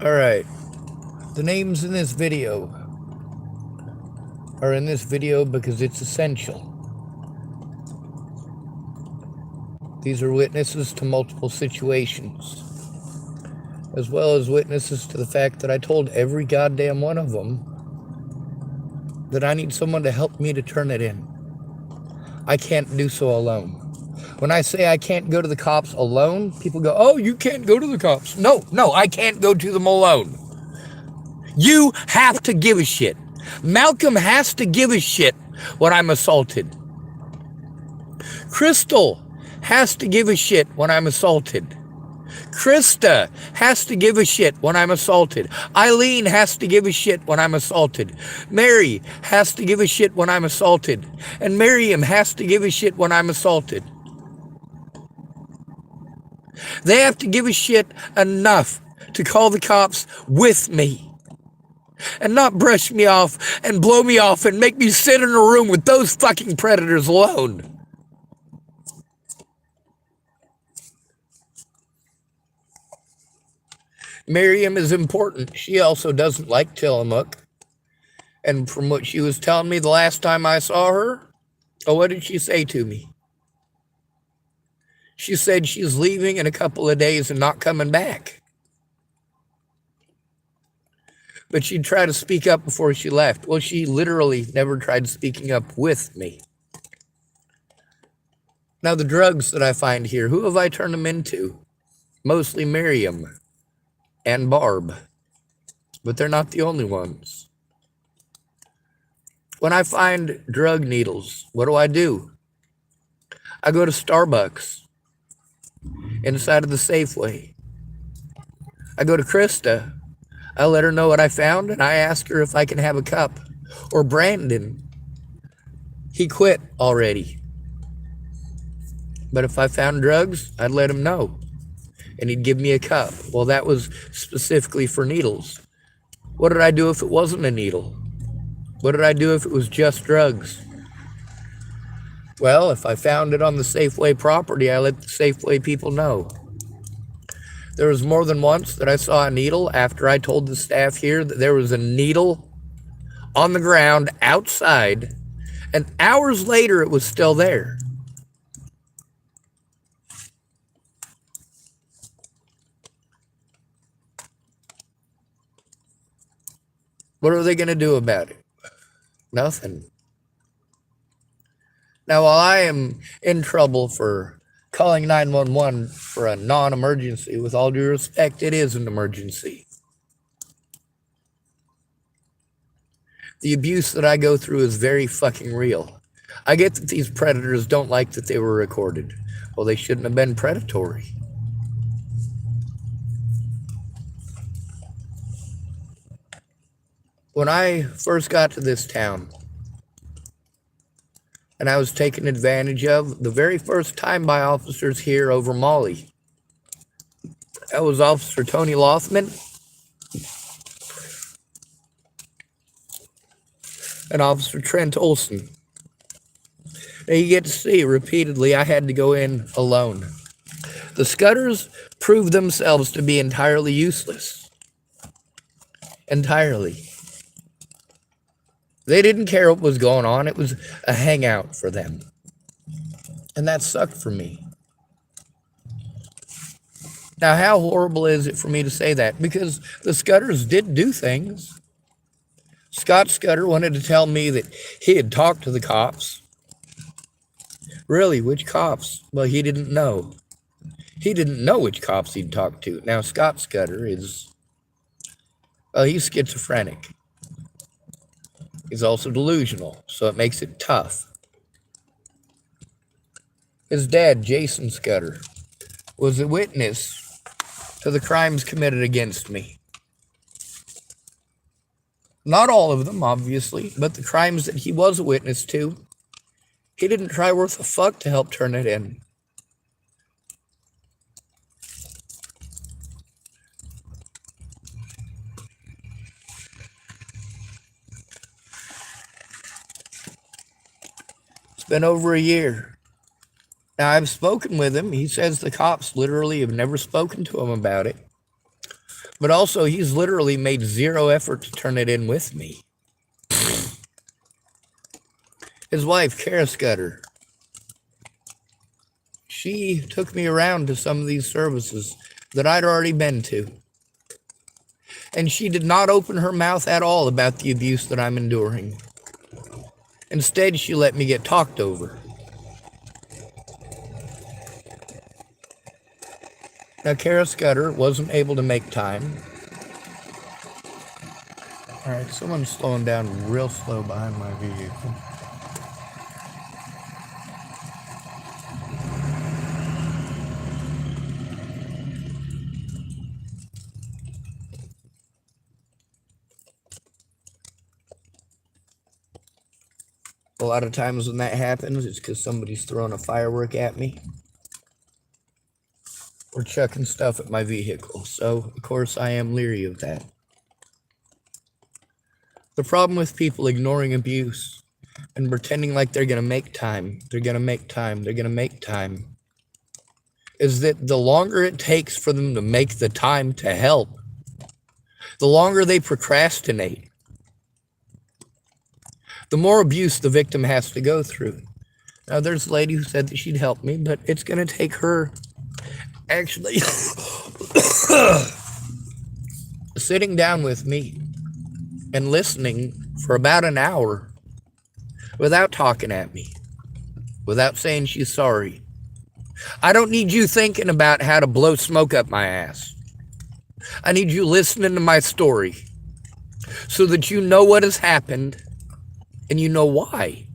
Alright, the names in this video are in this video because it's essential. These are witnesses to multiple situations, as well as witnesses to the fact that I told every goddamn one of them that I need someone to help me to turn it in. I can't do so alone. When I say I can't go to the cops alone, people go, oh, you can't go to the cops. No, I can't go to them alone. You have to give a shit. Malcolm has to give a shit when I'm assaulted. Crystal has to give a shit when I'm assaulted. Krysta has to give a shit when I'm assaulted. Eileen has to give a shit when I'm assaulted. Mary has to give a shit when I'm assaulted. And Miryam has to give a shit when I'm assaulted. They have to give a shit enough to call the cops with me and not brush me off and blow me off and make me sit in a room with those fucking predators alone. Miryam is important. She also doesn't like Tillamookkk. And from what she was telling me the last time I saw her, what did she say to me? She said she's leaving in a couple of days and not coming back. But she'd try to speak up before she left. Well, she literally never tried speaking up with me. Now, the drugs that I find here, who have I turned them into? Mostly Miryam and Barb. But they're not the only ones. When I find drug needles, what do? I go to Starbucks inside of the Safeway. I go to Krysta. I let her know what I found, and I ask her if I can have a cup. Or Brandon. He quit already. But if I found drugs, I'd let him know. And he'd give me a cup. Well, that was specifically for needles. What did I do if it wasn't a needle? What did I do if it was just drugs? Well, if I found it on the Safeway property, I let the Safeway people know. There was more than once that I saw a needle after I told the staff here that there was a needle on the ground outside, and hours later it was still there. What are they going to do about it? Nothing. Now, while I am in trouble for calling 911 for a non-emergency, with all due respect, it is an emergency. The abuse that I go through is very fucking real. I get that these predators don't like that they were recorded. Well, they shouldn't have been predatory. When I first got to this town, and I was taken advantage of the very first time by officers here over Molly. That was Officer Tony Lothman and Officer Trent Olson. Now you get to see repeatedly I had to go in alone. The Scudders proved themselves to be entirely useless. Entirely. They didn't care what was going on. It was a hangout for them. And that sucked for me. Now, how horrible is it for me to say that? Because the Scudders did do things. Scott Scudder wanted to tell me that he had talked to the cops. Really, which cops? Well, he didn't know. He didn't know which cops he'd talked to. Now, Scott Scudder is, well, he's schizophrenic. He's also delusional, so it makes it tough. His dad, Jason Scudder, was a witness to the crimes committed against me. Not all of them, obviously, but the crimes that he was a witness to, he didn't try worth a fuck to help turn it in. It's been over a year. Now, I've spoken with him. He says the cops literally have never spoken to him about it. But also, he's literally made zero effort to turn it in with me. His wife, Krysta, she took me around to some of these services that I'd already been to. And she did not open her mouth at all about the abuse that I'm enduring. Instead, she let me get talked over. Now, Krysta wasn't able to make time. All right, someone's slowing down real slow behind my vehicle. A lot of times when that happens, it's because somebody's throwing a firework at me or chucking stuff at my vehicle. So, of course, I am leery of that. The problem with people ignoring abuse and pretending like they're going to make time, is that the longer it takes for them to make the time to help, the longer they procrastinate, the more abuse the victim has to go through. Now, there's a lady who said that she'd help me, but it's going to take her actually sitting down with me and listening for about an hour without talking at me, without saying she's sorry. I don't need you thinking about how to blow smoke up my ass. I need you listening to my story so that you know what has happened and you know why.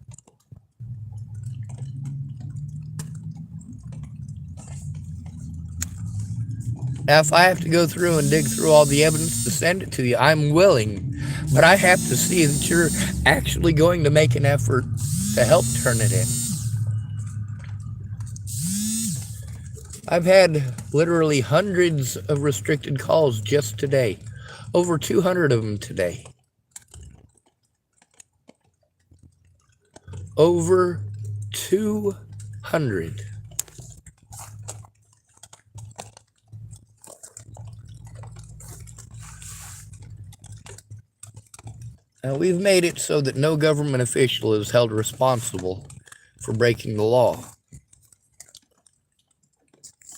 Now, if I have to go through and dig through all the evidence to send it to you, I'm willing, but I have to see that you're actually going to make an effort to help turn it in. I've had literally hundreds of restricted calls just today, over 200 of them today. Over 200. Now, we've made it so that no government official is held responsible for breaking the law.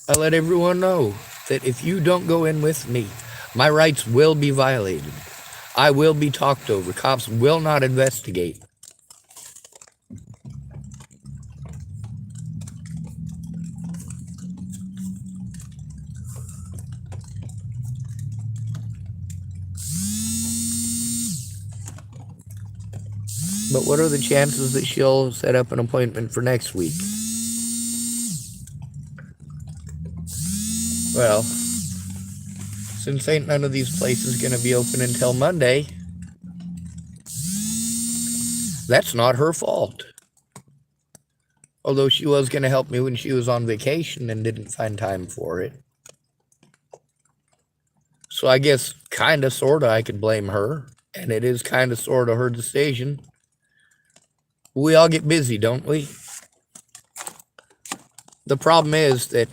I let everyone know that if you don't go in with me, my rights will be violated. I will be talked over. Cops will not investigate. But what are the chances that she'll set up an appointment for next week? Well, since ain't none of these places going to be open until Monday, that's not her fault. Although she was going to help me when she was on vacation and didn't find time for it. So I guess kind of, sort of, I could blame her. And it is kind of, sort of her decision. We all get busy, don't we? The problem is that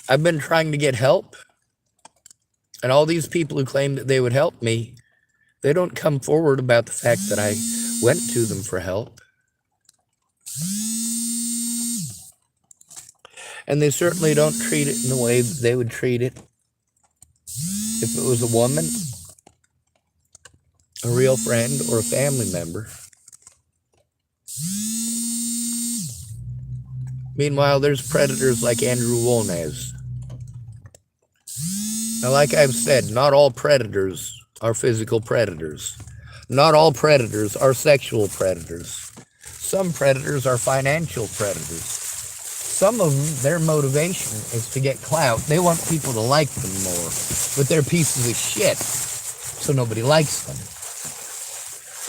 I've been trying to get help, and all these people who claim that they would help me, they don't come forward about the fact that I went to them for help. And they certainly don't treat it in the way that they would treat it if it was a woman, a real friend, or a family member. Meanwhile, there's predators like Andrew Wolnez. Now, like I've said, not all predators are physical predators. Not all predators are sexual predators. Some predators are financial predators. Some of them, their motivation is to get clout. They want people to like them more, but they're pieces of shit, so nobody likes them.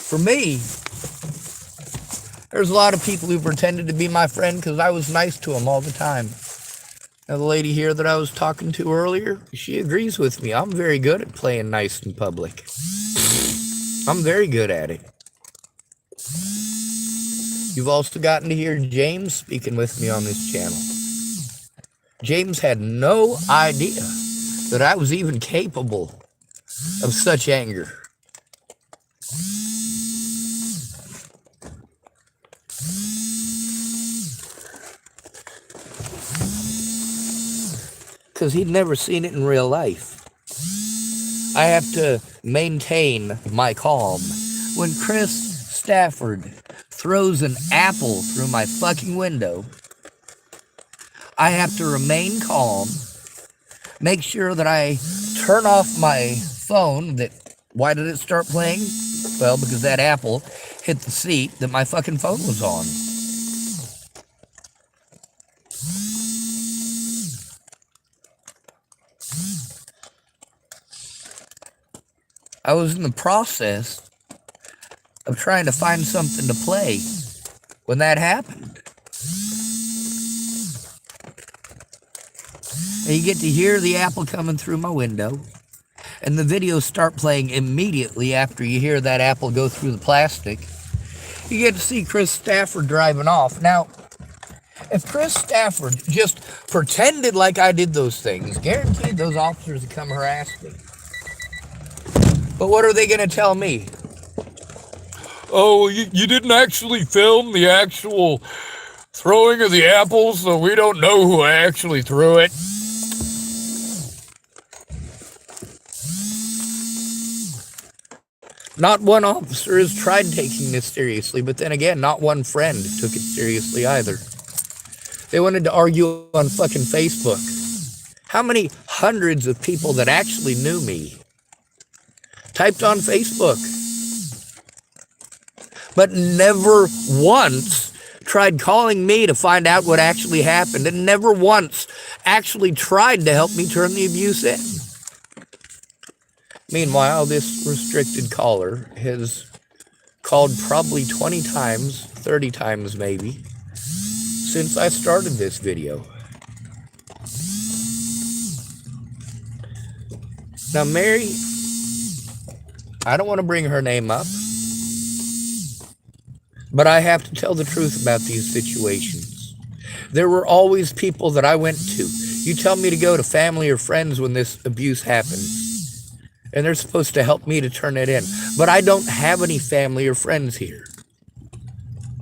For me, there's a lot of people who pretended to be my friend because I was nice to them all the time. Now, the lady here that I was talking to earlier, she agrees with me. I'm very good at playing nice in public. I'm very good at it. You've also gotten to hear James speaking with me on this channel. James had no idea that I was even capable of such anger. Because he'd never seen it in real life. I have to maintain my calm. When Chris Stafford throws an apple through my fucking window, I have to remain calm, make sure that I turn off my phone. Why did it start playing? Well, because that apple hit the seat that my fucking phone was on. I was in the process of trying to find something to play when that happened. And you get to hear the apple coming through my window, and the videos start playing immediately after you hear that apple go through the plastic. You get to see Chris Stafford driving off. Now, if Chris Stafford just pretended like I did those things, guaranteed those officers would come harass me. But what are they going to tell me? Oh, you didn't actually film the actual throwing of the apples, so we don't know who actually threw it. Not one officer has tried taking this seriously, but then again, not one friend took it seriously either. They wanted to argue on fucking Facebook. How many hundreds of people that actually knew me typed on Facebook, but never once tried calling me to find out what actually happened, and never once actually tried to help me turn the abuse in. Meanwhile, this restricted caller has called probably 20 times, 30 times maybe, since I started this video. Now, Mary, I don't want to bring her name up, but I have to tell the truth about these situations. There were always people that I went to. You tell me to go to family or friends when this abuse happens, and they're supposed to help me to turn it in. But I don't have any family or friends here.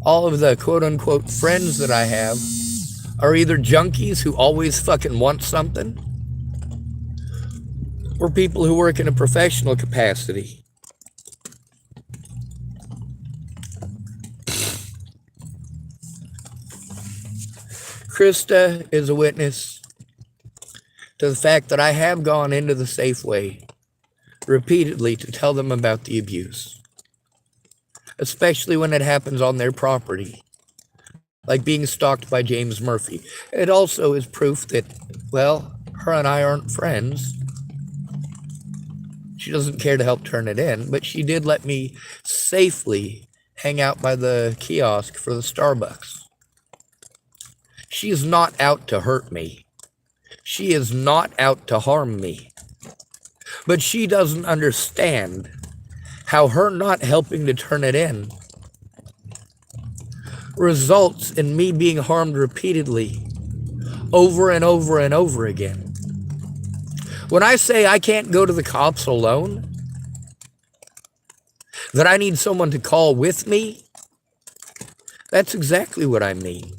All of the quote-unquote friends that I have are either junkies who always fucking want something, or people who work in a professional capacity. Krysta is a witness to the fact that I have gone into the Safeway repeatedly to tell them about the abuse, especially when it happens on their property, like being stalked by James Murphy. It also is proof that, well, her and I aren't friends. She doesn't care to help turn it in, but she did let me safely hang out by the kiosk for the Starbucks. She is not out to hurt me. She is not out to harm me. But she doesn't understand how her not helping to turn it in results in me being harmed repeatedly, over and over and over again. When I say I can't go to the cops alone, that I need someone to call with me, that's exactly what I mean.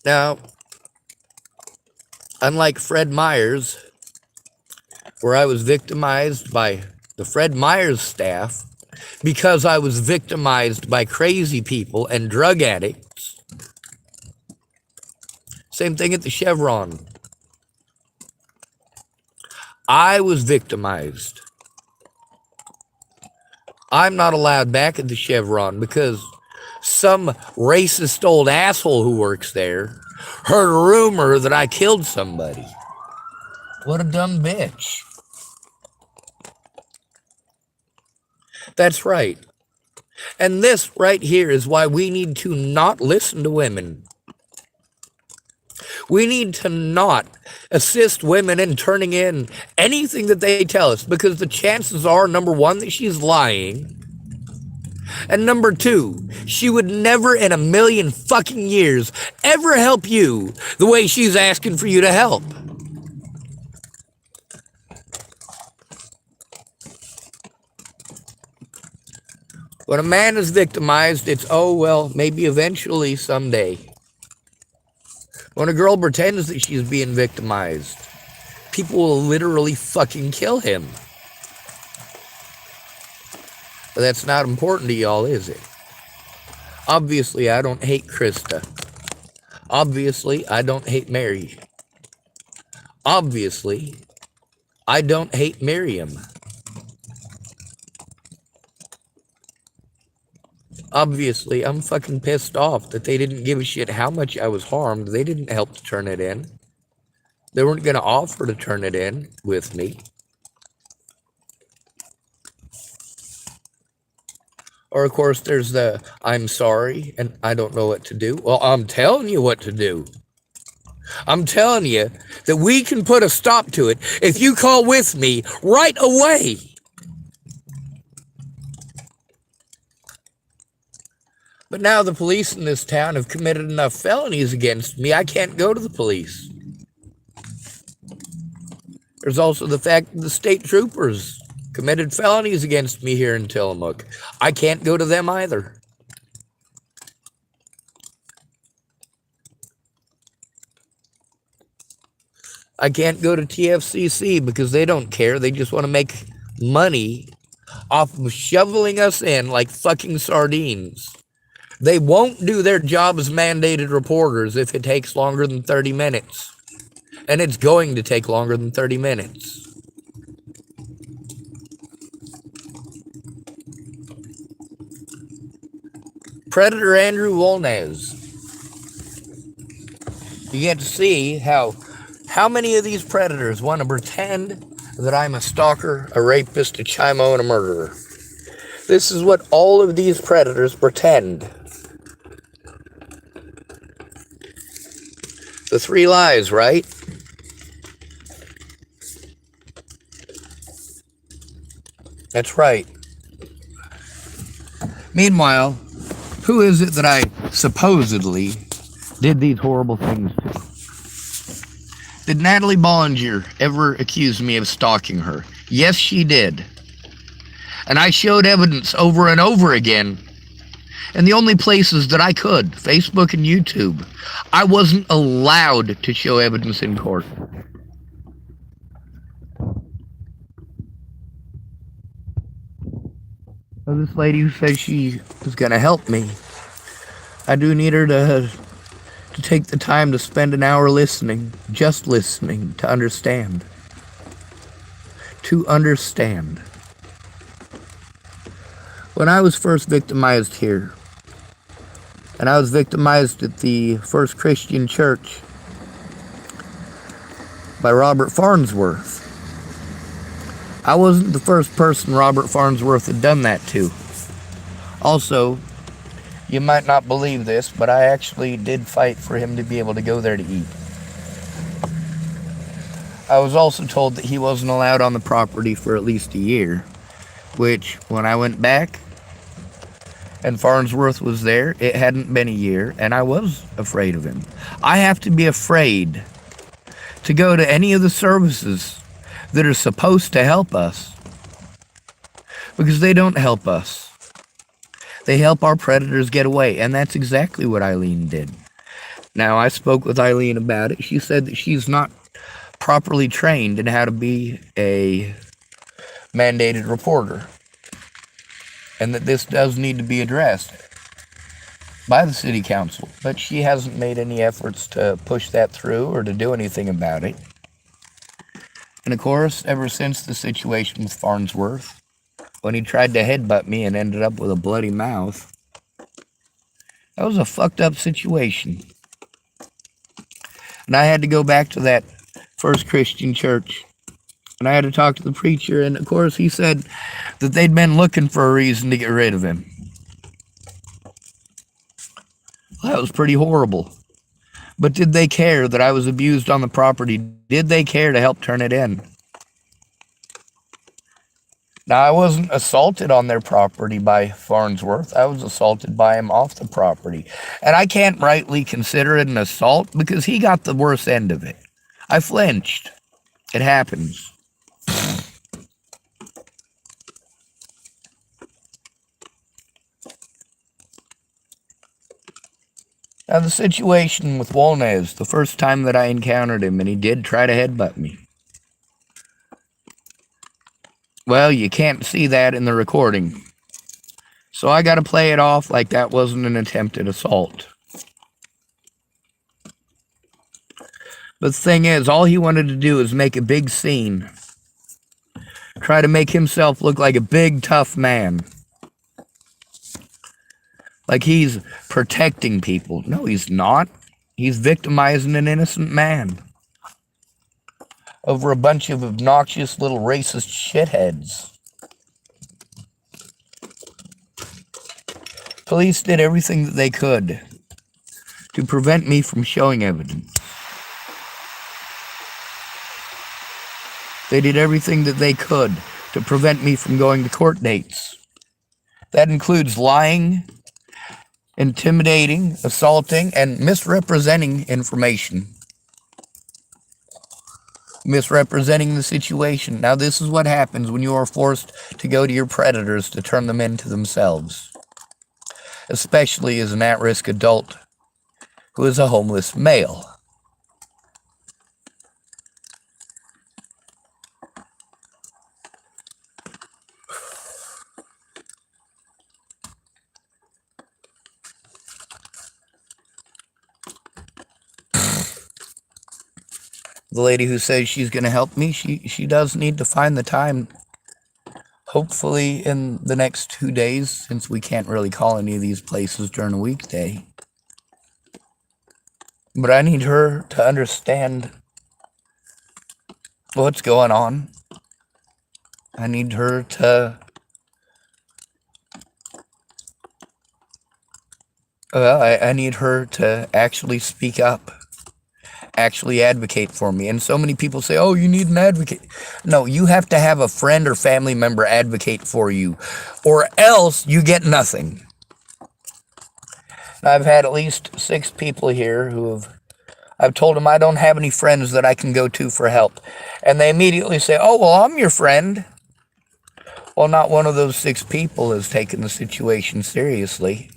Now, unlike Fred Myers, where I was victimized by the Fred Myers staff because I was victimized by crazy people and drug addicts, same thing at the Chevron. I was victimized. I'm not allowed back at the Chevron because some racist old asshole who works there heard a rumor that I killed somebody. What a dumb bitch. That's right. And this right here is why we need to not listen to women. We need to not assist women in turning in anything that they tell us, because the chances are, number one, that she's lying, And number two, she would never in a million fucking years ever help you the way she's asking for you to help. When a man is victimized, it's, oh, well, maybe eventually someday. When a girl pretends that she's being victimized, people will literally fucking kill him. But that's not important to y'all, is it? Obviously, I don't hate Krysta. Obviously, I don't hate Mary. Obviously, I don't hate Miryam. Obviously, I'm fucking pissed off that they didn't give a shit how much I was harmed. They didn't help to turn it in. They weren't going to offer to turn it in with me. Or, of course, there's the, I'm sorry, and I don't know what to do. Well, I'm telling you what to do. I'm telling you that we can put a stop to it if you call with me right away. But now the police in this town have committed enough felonies against me, I can't go to the police. There's also the fact that the state troopers committed felonies against me here in Tillamookkk. I can't go to them either. I can't go to TFCC because they don't care. They just want to make money off of shoveling us in like fucking sardines. They won't do their job as mandated reporters if it takes longer than 30 minutes. And it's going to take longer than 30 minutes. Predator Andrew Wolnez. You get to see how many of these predators want to pretend that I'm a stalker, a rapist, a chimo, and a murderer. This is what all of these predators pretend. The three lies, right? That's right. Meanwhile, who is it that I supposedly did these horrible things to? Did Natalie Bollinger ever accuse me of stalking her? Yes, she did. And I showed evidence over and over again. And the only places that I could, Facebook and YouTube, I wasn't allowed to show evidence in court. So this lady who says she is going to help me, I do need her to take the time to spend an hour listening, just listening, to understand. To understand. When I was first victimized here, and I was victimized at the First Christian Church by Robert Farnsworth, I wasn't the first person Robert Farnsworth had done that to. Also, you might not believe this, but I actually did fight for him to be able to go there to eat. I was also told that he wasn't allowed on the property for at least a year, which, when I went back and Farnsworth was there, it hadn't been a year, and I was afraid of him. I have to be afraid to go to any of the services that are supposed to help us, because they don't help us. They help our predators get away, and that's exactly what Eileen did. Now, I spoke with Eileen about it. She said that she's not properly trained in how to be a mandated reporter, and that this does need to be addressed by the city council, but she hasn't made any efforts to push that through or to do anything about it. And of course, ever since the situation with Farnsworth, when he tried to headbutt me and ended up with a bloody mouth, that was a fucked up situation. And I had to go back to that First Christian Church, and I had to talk to the preacher, and of course he said that they'd been looking for a reason to get rid of him. Well, that was pretty horrible. But did they care that I was abused on the property? Did they care to help turn it in? Now, I wasn't assaulted on their property by Farnsworth. I was assaulted by him off the property. And I can't rightly consider it an assault because he got the worst end of it. I flinched. It happens. Now, the situation with Wolnez, the first time that I encountered him, and he did try to headbutt me. Well, you can't see that in the recording. So I got to play it off like that wasn't an attempted assault. But the thing is, all he wanted to do is make a big scene. Try to make himself look like a big, tough man. Like he's protecting people. No, he's not. He's victimizing an innocent man. Over a bunch of obnoxious little racist shitheads. Police did everything that they could to prevent me from showing evidence. They did everything that they could to prevent me from going to court dates. That includes lying, intimidating, assaulting, and misrepresenting information. Misrepresenting the situation. Now, this is what happens when you are forced to go to your predators to turn them into themselves. Especially as an at-risk adult who is a homeless male. The lady who says she's going to help me, she does need to find the time. Hopefully in the next 2 days, since we can't really call any of these places during a weekday. But I need her to understand what's going on. I need her to... I need her to actually speak up. Actually advocate for me. And so many people say, oh, you need an advocate. No, you have to have a friend or family member advocate for you, or else you get nothing. I've had at least 6 people here I've told them I don't have any friends that I can go to for help. And they immediately say, oh, well, I'm your friend. Well, not one of those 6 people has taken the situation seriously.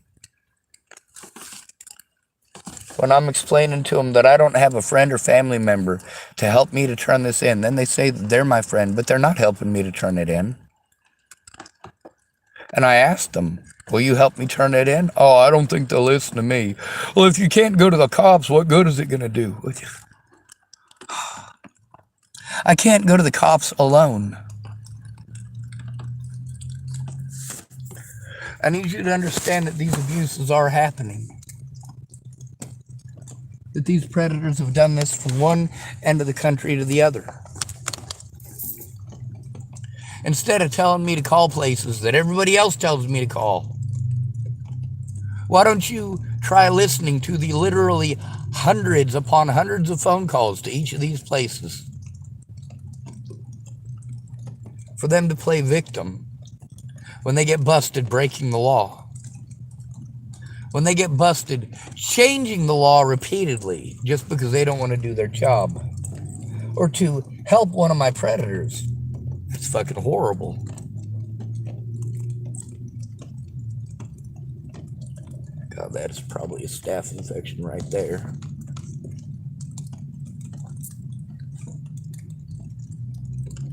When I'm explaining to them that I don't have a friend or family member to help me to turn this in, then they say that they're my friend, but they're not helping me to turn it in. And I asked them, will you help me turn it in? Oh, I don't think they'll listen to me. Well, if you can't go to the cops, what good is it going to do? I can't go to the cops alone. I need you to understand that these abuses are happening. That these predators have done this from one end of the country to the other. Instead of telling me to call places that everybody else tells me to call, why don't you try listening to the literally hundreds upon hundreds of phone calls to each of these places for them to play victim when they get busted breaking the law? When they get busted changing the law repeatedly just because they don't want to do their job. Or to help one of my predators. It's fucking horrible. God, that is probably a staph infection right there.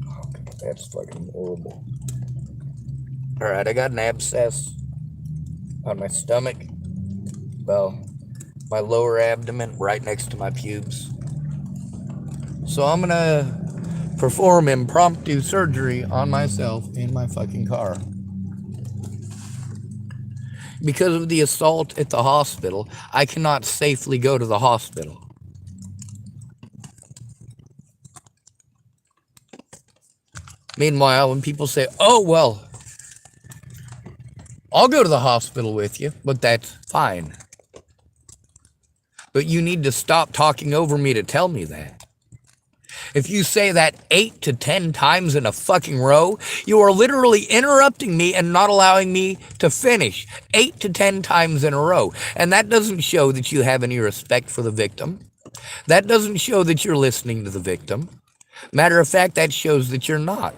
Oh, God, that's fucking horrible. Alright, I got an abscess on my stomach. Well, my lower abdomen right next to my pubes. So I'm gonna perform impromptu surgery on myself in my fucking car. Because of the assault at the hospital, I cannot safely go to the hospital. Meanwhile, when people say, oh, well, I'll go to the hospital with you, but that's fine. But you need to stop talking over me to tell me that. If you say that 8 to 10 times in a fucking row, you are literally interrupting me and not allowing me to finish 8 to 10 times in a row. And that doesn't show that you have any respect for the victim. That doesn't show that you're listening to the victim. Matter of fact, that shows that you're not.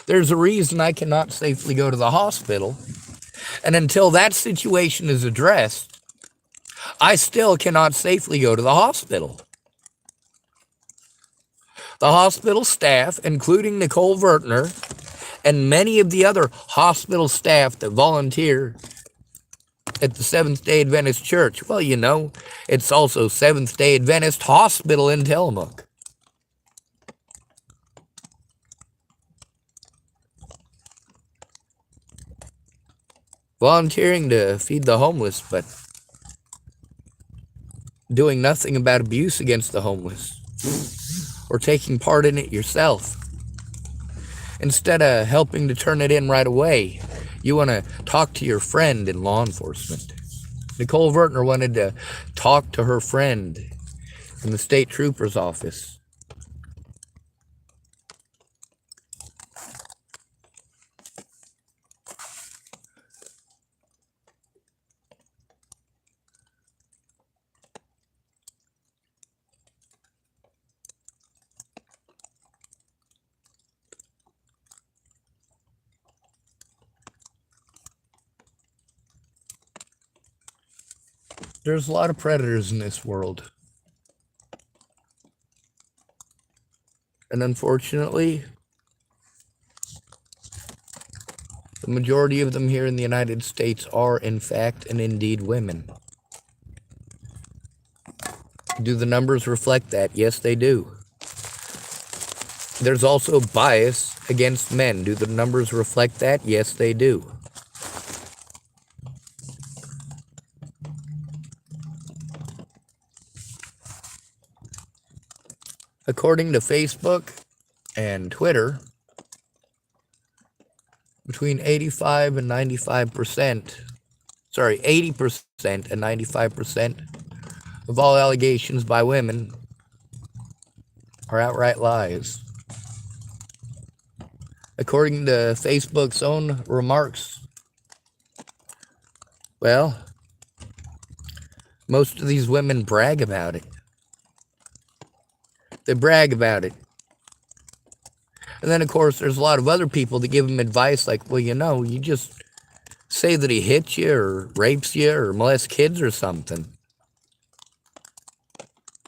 There's a reason I cannot safely go to the hospital. And until that situation is addressed, I still cannot safely go to the hospital. The hospital staff, including Nicole Vertner, and many of the other hospital staff that volunteer at the Seventh-day Adventist Church, well, you know, it's also Seventh-day Adventist Hospital in Tillamookkk. Volunteering to feed the homeless, but doing nothing about abuse against the homeless, or taking part in it yourself. Instead of helping to turn it in right away, you want to talk to your friend in law enforcement. Nicole Vertner wanted to talk to her friend in the state trooper's office. There's a lot of predators in this world. And unfortunately, the majority of them here in the United States are, in fact, and indeed women. Do the numbers reflect that? Yes, they do. There's also bias against men. Do the numbers reflect that? Yes, they do. According to Facebook and Twitter, between 85 and 95%, 80% and 95% of all allegations by women are outright lies. According to Facebook's own remarks, well, most of these women brag about it. They brag about it. And then, of course, there's a lot of other people that give them advice like, well, you know, you just say that he hits you or rapes you or molests kids or something.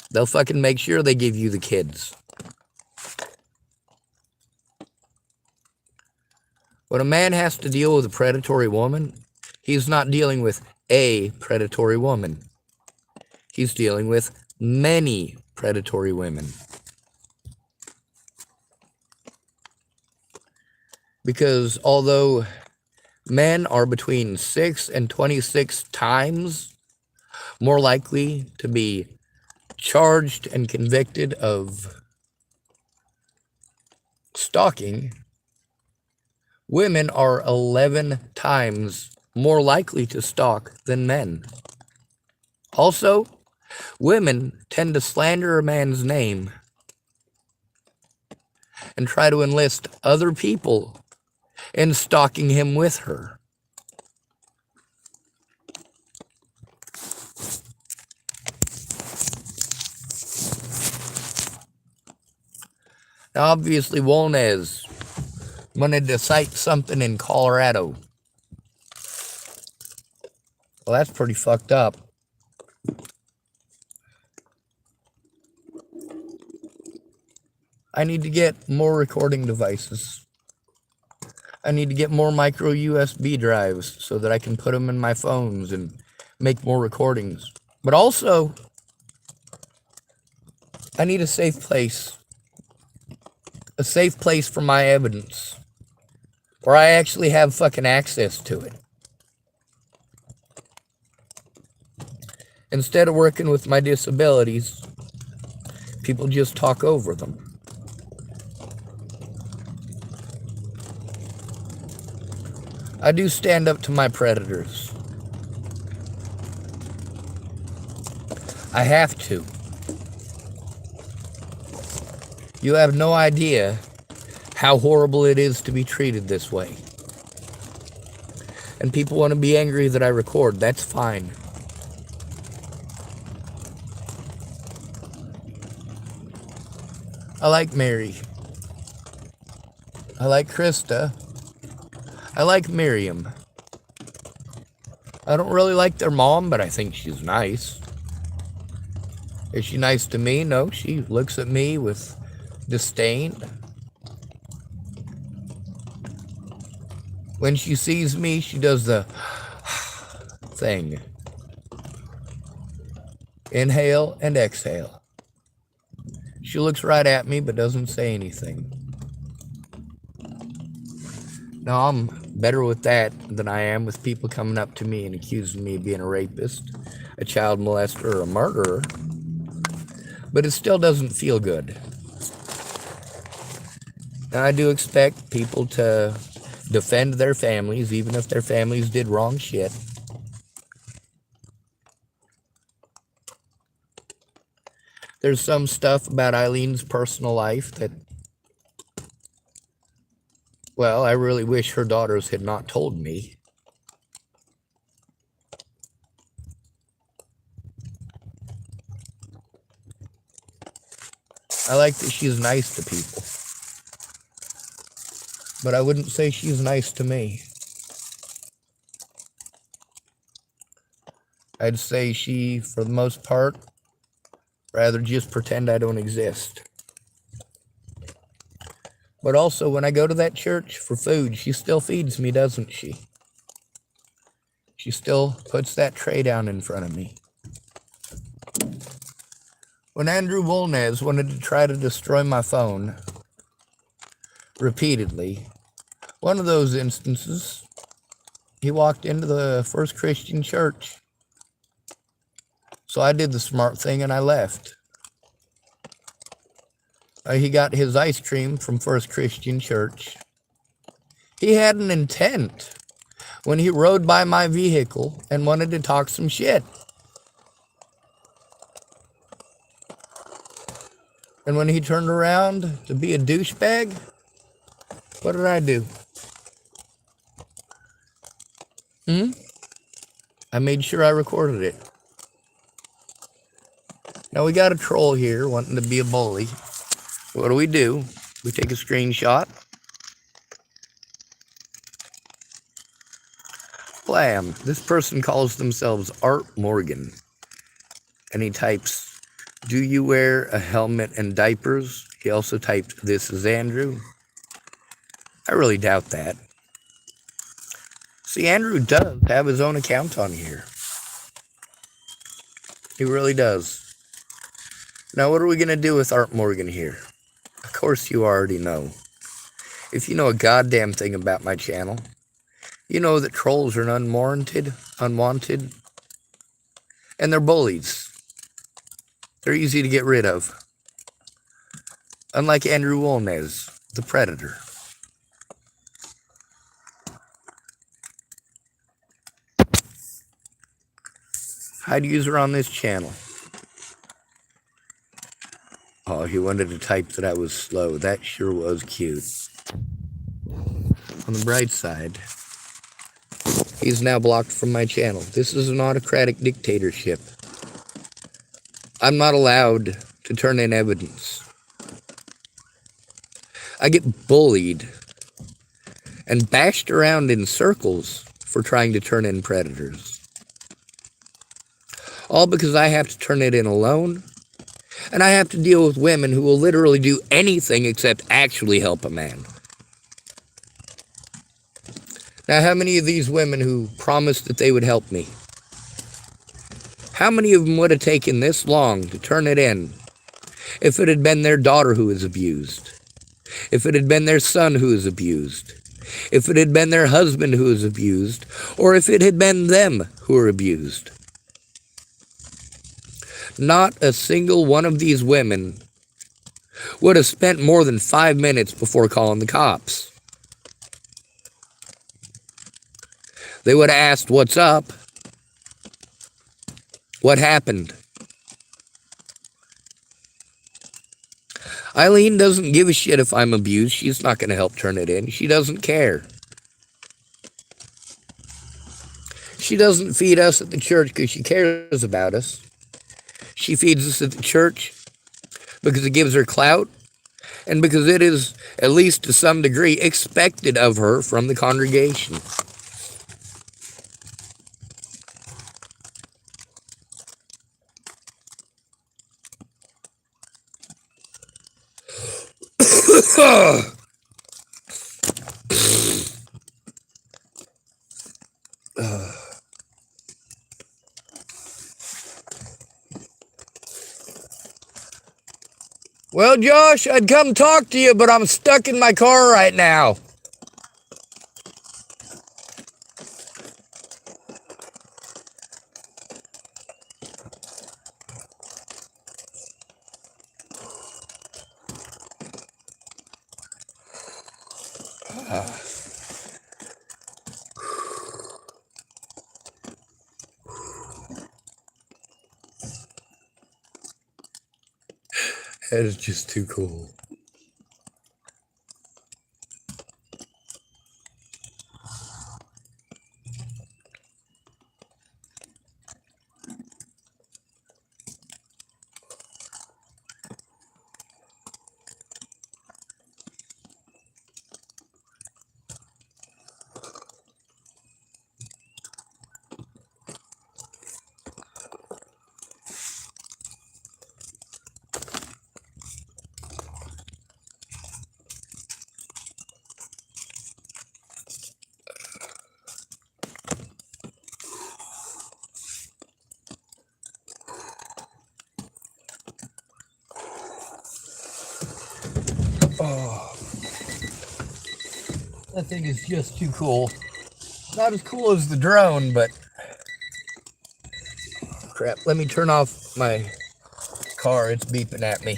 They'll fucking make sure they give you the kids. When a man has to deal with a predatory woman, he's not dealing with a predatory woman. He's dealing with many predatory women. Because although men are between 6 and 26 times more likely to be charged and convicted of stalking, women are 11 times more likely to stalk than men. Also, women tend to slander a man's name and try to enlist other people in stalking him with her. Now, obviously, Wolnez wanted to cite something in Colorado. Well, that's pretty fucked up. I need to get more recording devices. I need to get more micro USB drives so that I can put them in my phones and make more recordings. But also, I need a safe place. A safe place for my evidence, where I actually have fucking access to it. Instead of working with my disabilities, people just talk over them. I do stand up to my predators. I have to. You have no idea how horrible it is to be treated this way. And people want to be angry that I record. That's fine. I like Mary. I like Krysta. I like Miryam. I don't really like their mom, but I think she's nice. Is she nice to me? No, she looks at me with disdain. When she sees me, she does the thing. Inhale and exhale. She looks right at me but doesn't say anything. Now, I'm better with that than I am with people coming up to me and accusing me of being a rapist, a child molester, or a murderer. But it still doesn't feel good. Now, I do expect people to defend their families, even if their families did wrong shit. There's some stuff about Eileen's personal life that, well, I really wish her daughters had not told me. I like that she's nice to people. But I wouldn't say she's nice to me. I'd say she, for the most part, rather just pretend I don't exist. But also, when I go to that church for food, she still feeds me, doesn't she? She still puts that tray down in front of me. When Andrew Wolnez wanted to try to destroy my phone repeatedly, one of those instances, he walked into the First Christian Church. So I did the smart thing and I left. He got his ice cream from First Christian Church. He had an intent when he rode by my vehicle and wanted to talk some shit. And when he turned around to be a douchebag, what did I do? I made sure I recorded it. Now we got a troll here wanting to be a bully. What do? We take a screenshot. Blam. This person calls themselves Art Morgan. And he types, "Do you wear a helmet and diapers?" He also typed, "This is Andrew." I really doubt that. See, Andrew does have his own account on here. He really does. Now, what are we going to do with Art Morgan here? Of course, you already know. If you know a goddamn thing about my channel, you know that trolls are unwanted, and they're bullies. They're easy to get rid of. Unlike Andrew Wolnez, the predator. Hide user on this channel. Oh, he wanted to type that I was slow. That sure was cute. On the bright side, he's now blocked from my channel. This is an autocratic dictatorship. I'm not allowed to turn in evidence. I get bullied and bashed around in circles for trying to turn in predators. All because I have to turn it in alone, and I have to deal with women who will literally do anything except actually help a man. Now, how many of these women who promised that they would help me, how many of them would have taken this long to turn it in if it had been their daughter who was abused, if it had been their son who was abused, if it had been their husband who was abused, or if it had been them who were abused? Not a single one of these women would have spent more than 5 minutes before calling the cops. They would have asked, "What's up? What happened?" Eileen doesn't give a shit if I'm abused. She's not going to help turn it in. She doesn't care. She doesn't feed us at the church because she cares about us. She feeds us at the church because it gives her clout and because it is, at least to some degree, expected of her from the congregation. Well, Josh, I'd come talk to you, but I'm stuck in my car right now. That is just too cool. Oh, that thing is just too cool. Not as cool as the drone, but crap. Let me turn off my car. It's beeping at me.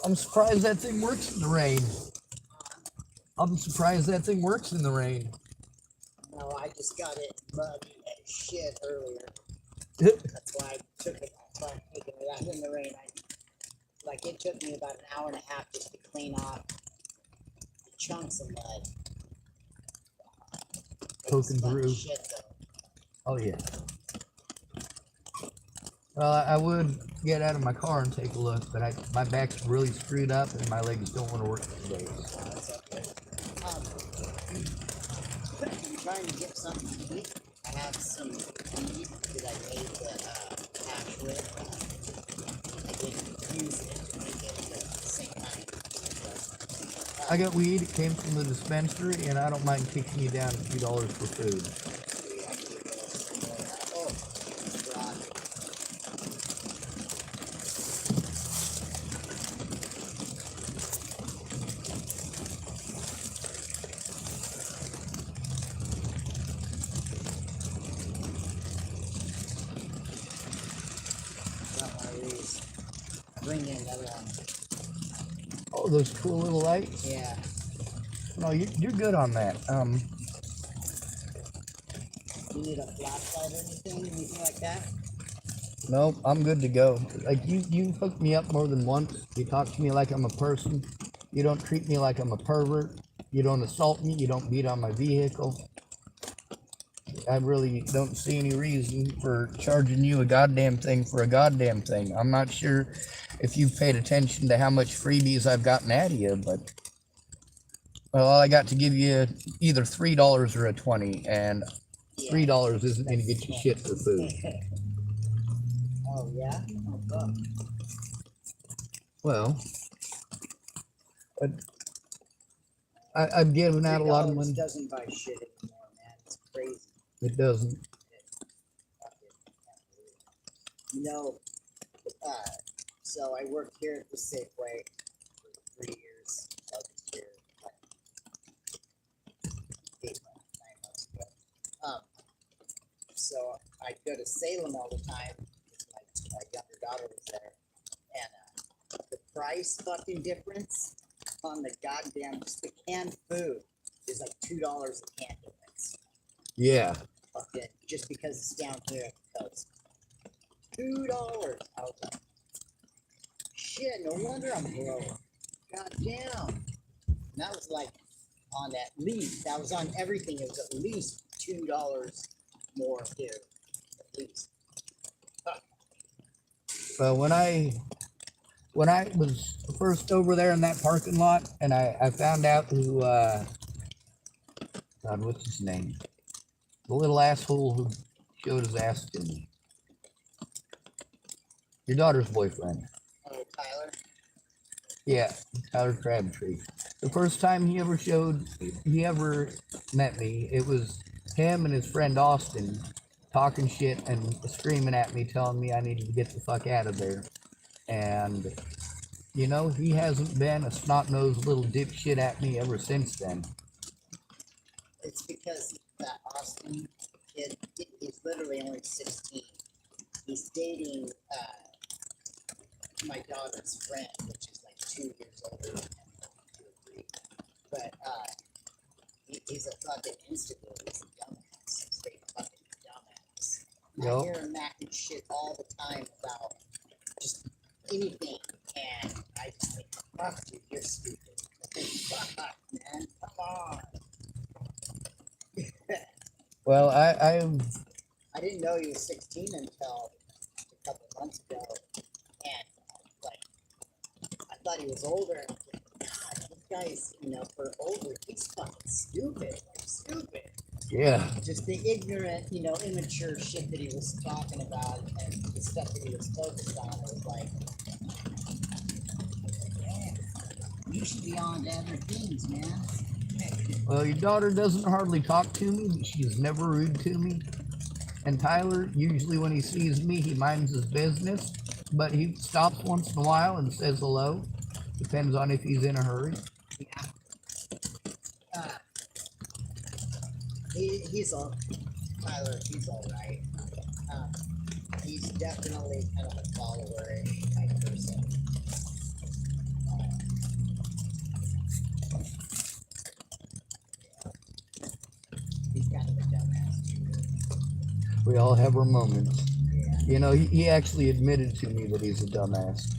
I'm surprised that thing works in the rain. I'm surprised that thing works in the rain. No, I just got it muddy as shit earlier. That's why I took it. That's why I'm taking it out in the rain. It took me about an hour and a half just to clean off the chunks of mud. Poking through. Shit, Oh yeah. Well, I would get out of my car and take a look, but my back's really screwed up and my legs don't want to work today. I'm trying to get something to eat. I have some weed that I made the hash with. I didn't use it to make it at the same time. I got weed. It came from the dispensary, and I don't mind kicking you down $2 for food. Bring in another one. Oh, those cool little lights? Yeah. No, you're good on that. You need a flashlight or anything like that? Nope, I'm good to go. Like you hooked me up more than once. You talk to me like I'm a person. You don't treat me like I'm a pervert. You don't assault me. You don't beat on my vehicle. I really don't see any reason for charging you a goddamn thing for a goddamn thing. I'm not sure if you've paid attention to how much freebies I've gotten out of you, but well, I got to give you either $3 or a 20, and $3 isn't going to get you shit for food. Oh yeah? Oh fuck. Well, I've given out a lot of money. $3 doesn't buy shit anymore, man. It's crazy. It doesn't. You know, so I worked here at the Safeway for 3 years. Here, like 8 months, 9 months ago. So I'd go to Salem all the time. My younger daughter was there, and the price fucking difference on the goddamn just the canned food is like $2 a can difference. Yeah. Fucking just because it's down here at the coast. $2. I was like, shit, no wonder I'm broke. God damn. And that was like on at least, that was on everything. It was at least $2 more here. At least. Well, when I was first over there in that parking lot, and I found out who God, what's his name? The little asshole who showed his ass to me. Your daughter's boyfriend. Oh, Tyler. Yeah, Tyler Crabtree. The first time he ever met me, it was him and his friend Austin talking shit and screaming at me, telling me I needed to get the fuck out of there. And, you know, he hasn't been a snot-nosed little dipshit at me ever since then. It's because that Austin kid, he's literally only 16. He's dating my daughter's friend, which is like 2 years older than him, 2 or 3. But he's a fucking instigator. He's a dumbass. Straight fucking dumbass. Yep. I hear him macking shit all the time about just anything, and I just think, fuck, dude, you're stupid. Fuck, man, come on. Well, I I didn't know he was 16 until a couple of months ago, and like I thought he was older. And I'm like, God, this guy's, you know, for older, he's fucking stupid, like stupid. yeah. Just the ignorant, you know, immature shit that he was talking about, and the stuff that he was focused on. It was like, man, you should be on to other things, man. Well, your daughter doesn't hardly talk to me, but she's never rude to me. And Tyler, usually when he sees me, he minds his business, but he stops once in a while and says hello. Depends on if he's in a hurry. Uh, he's all Tyler. He's all right. He's definitely kind of a follower-ish type person. He's kind of a dumbass too. We all have our moments. Yeah. You know, he actually admitted to me that he's a dumbass,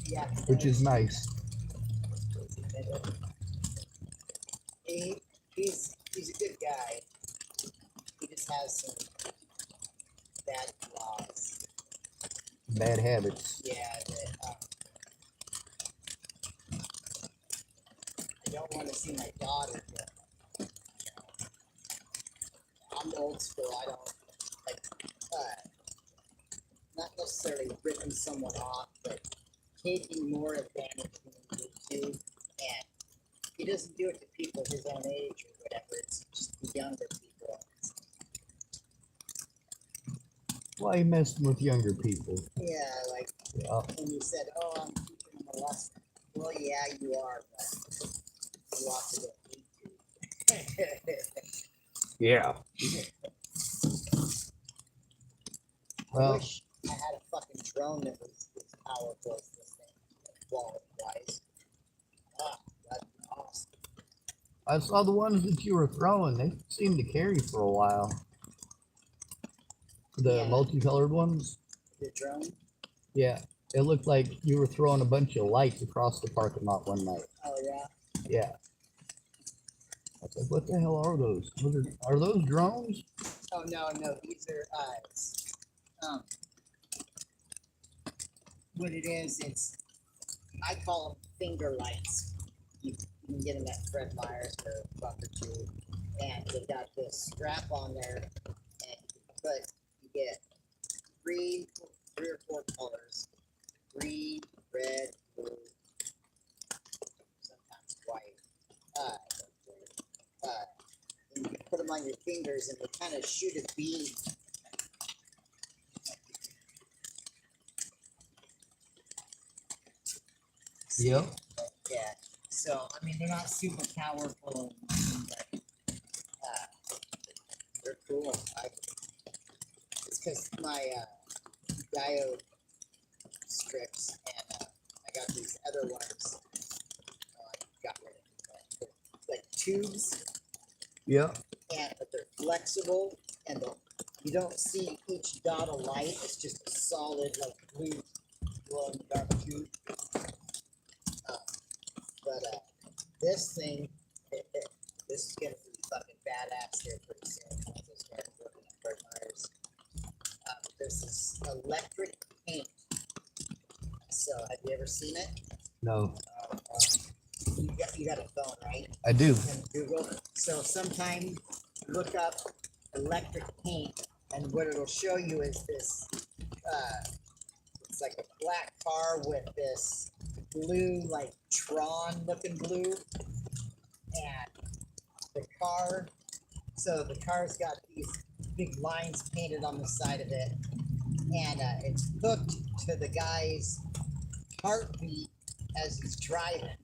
Yeah. which is nice. He's a good guy. He just has some bad flaws. Bad habits. Yeah. That, I don't want to see my daughter get. You know, I'm old school. I don't like. Not necessarily ripping someone off, but taking more advantage than he need to. And he doesn't do it to people his own age or whatever. It's just the younger people. Why you messing with younger people? Yeah, like when you said, "Oh, I'm teaching him a lesson." Well, yeah, you are, but you also don't need to. Yeah. I Well, wish I had a fucking drone that was as powerful as this thing, quality-wise. Ah, that'd be awesome. I saw the ones that you were throwing. They seemed to carry for a while. The Yeah. multicolored ones. The drone? Yeah. It looked like you were throwing a bunch of lights across the parking lot one night. Oh, yeah. Yeah. I was like, what the hell are those? Are those drones? Oh, no, these are, what it is, I call them finger lights. You can get them at Fred Meyer's for $1 or $2. And they got this strap on there, and you get three or four colors: green, red, blue, sometimes white. And you put them on your fingers, and they kind of shoot a beam. Yep. Yeah. So I mean, they're not super powerful, but they're cool. It's because my diode strips, and I got these other ones. I got rid of them, like tubes, Yep. but they're flexible, and you don't see each dot of light. It's just a solid, like blue, glow in the dark tube. But this thing, this is gonna be fucking badass here pretty soon once I start working at Fred Meyer's. This is electric paint. So, have you ever seen it? No. You got a phone, right? I do. And Google. So sometime look up electric paint, and what it'll show you is this. It's like a black car with this blue, like Tron-looking blue, and the car. So the car's got these big lines painted on the side of it, and it's hooked to the guy's heartbeat as he's driving.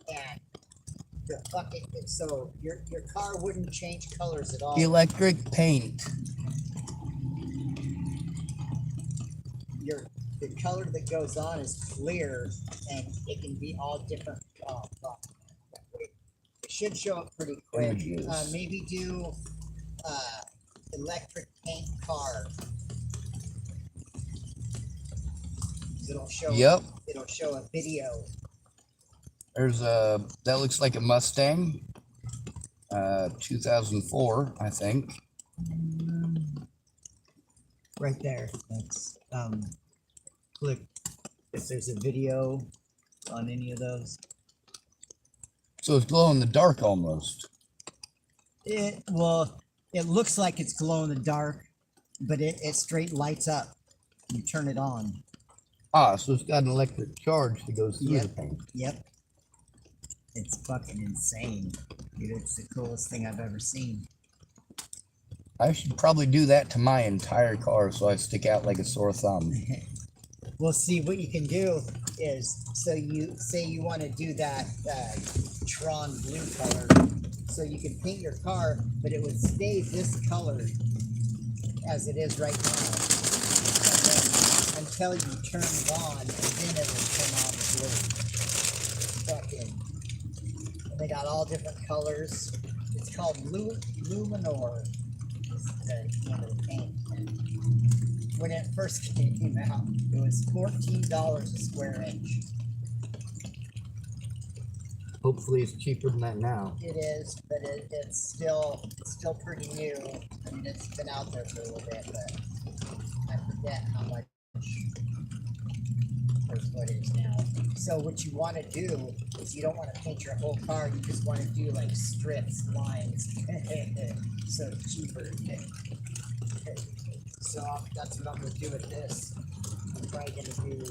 And the fucking, so your car wouldn't change colors at all. Electric paint. The color that goes on is clear, and it can be all different. Oh, fuck. It should show up pretty quick. Maybe do electric paint car. It'll show. Yep. It'll show a video. There's that looks like a Mustang, 2004, I think. Right there. That's click if there's a video on any of those. So it's glow in the dark almost. It looks like it's glow in the dark, but it straight lights up. You turn it on. Ah, so it's got an electric charge that goes through the paint. Yep. It's fucking insane. Dude, it's the coolest thing I've ever seen. I should probably do that to my entire car so I stick out like a sore thumb. Well, see, what you can do is, so you say you want to do that Tron blue color, so you can paint your car, but it would stay this color as it is right now. And then, until you turn it on, and then it will turn on the blue. Fucking. They got all different colors. It's called Luminor. The name of the paint. And when it first came out, it was $14 a square inch. Hopefully it's cheaper than that now. It is, but it's still pretty new. I mean, it's been out there for a little bit, but I forget how much what it is now. So what you want to do is you don't want to paint your whole car. You just want to do like strips, lines. So it's cheaper. So that's what I'm going to do with this. I'm probably going to do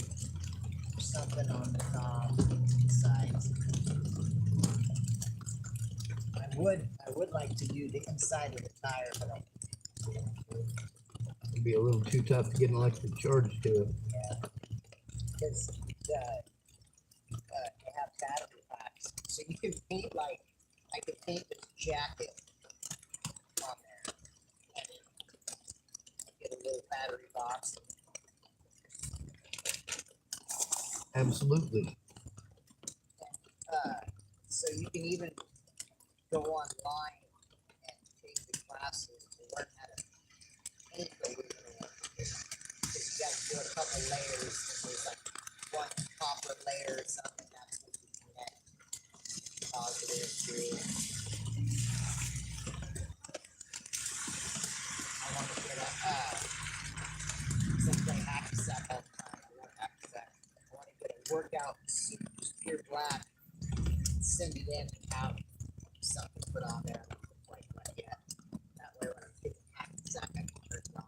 something on the top, sides. I would like to do the inside of the tire, but It'd be a little too tough to get an electric charge to it. yeah, because they have battery packs, so you can paint like I could paint this jacket on there, and then get a little battery box. Absolutely. So you can even go online and take the classes to learn how to paint the wheel. You got to do a couple layers, and there's like one copper layer or something. That's what you connect positive to. I want to get something hacky sack all the time. I want hacky sack. I want to get a workout suit, just pure black. Send it in and have something put on there. Like yet. That way when I'm getting hacky sack, I can turn it on.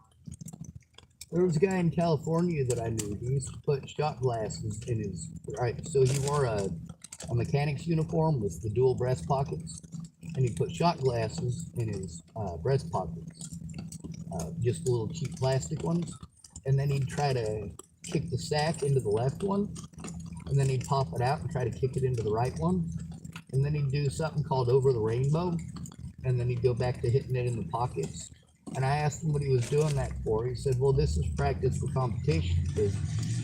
There was a guy in California that I knew. He used to put shot glasses in his, right, so he wore a mechanic's uniform with the dual breast pockets, and he put shot glasses in his breast pockets, just the little cheap plastic ones, and then he'd try to kick the sack into the left one, and then he'd pop it out and try to kick it into the right one, and then he'd do something called over the rainbow, and then he'd go back to hitting it in the pockets. And I asked him what he was doing that for. He said, well, this is practice for competition, because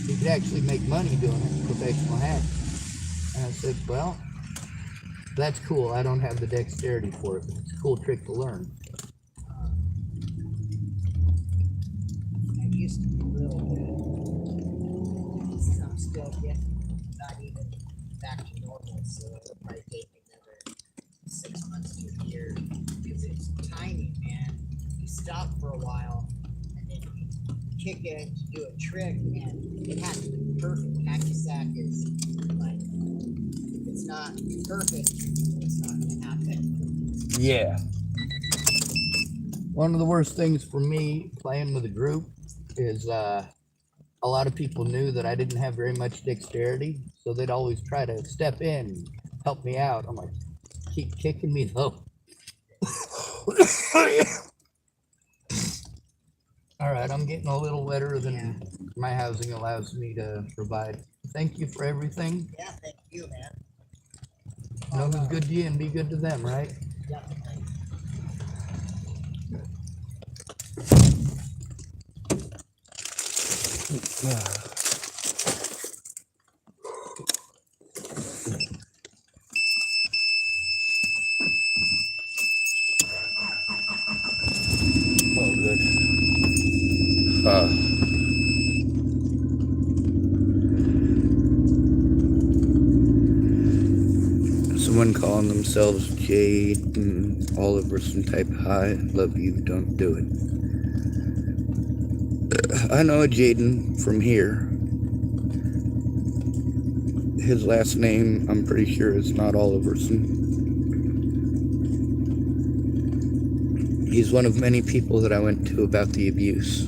he could actually make money doing it, professional hack. And I said, well, that's cool. I don't have the dexterity for it, but it's a cool trick to learn. used to be really good. I'm still getting not even back to normal, so it'll probably take me another 6 months to a year because it's timing, man. You stop for a while and then you kick it to do a trick, and it has to be perfect. Hacky sack is like, if it's not perfect, it's not going to happen. Yeah. One of the worst things for me playing with a group is a lot of people knew that I didn't have very much dexterity, so they'd always try to step in, help me out. I'm like, keep kicking me though. All right, I'm getting a little wetter than my housing allows me to provide. Thank you for everything. Yeah, thank you, man. Know who's good to you and be good to them, right? Definitely. Oh, good. Someone calling themselves Jade and Oliver, some type of high. Love you, don't do it. I know a Jaden from here. His last name, I'm pretty sure, is not Oliverson. He's one of many people that I went to about the abuse.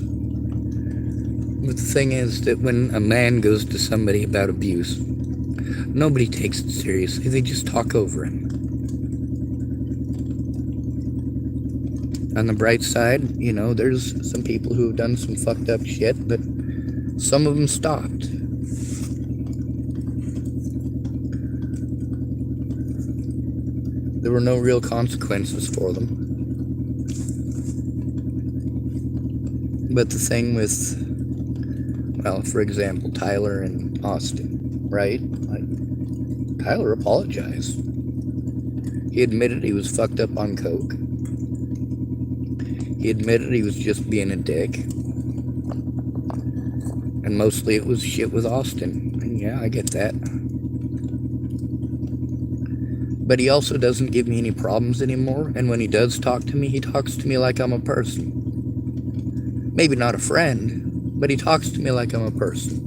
But the thing is that when a man goes to somebody about abuse, nobody takes it seriously. They just talk over him. On the bright side, you know, there's some people who have done some fucked up shit, but some of them stopped. There were no real consequences for them. But the thing with, well, for example, Tyler and Austin, right? Like, Tyler apologized. He admitted he was fucked up on coke. He admitted he was just being a dick. And mostly it was shit with Austin. And yeah, I get that. But he also doesn't give me any problems anymore. And when he does talk to me, he talks to me like I'm a person. Maybe not a friend, but he talks to me like I'm a person.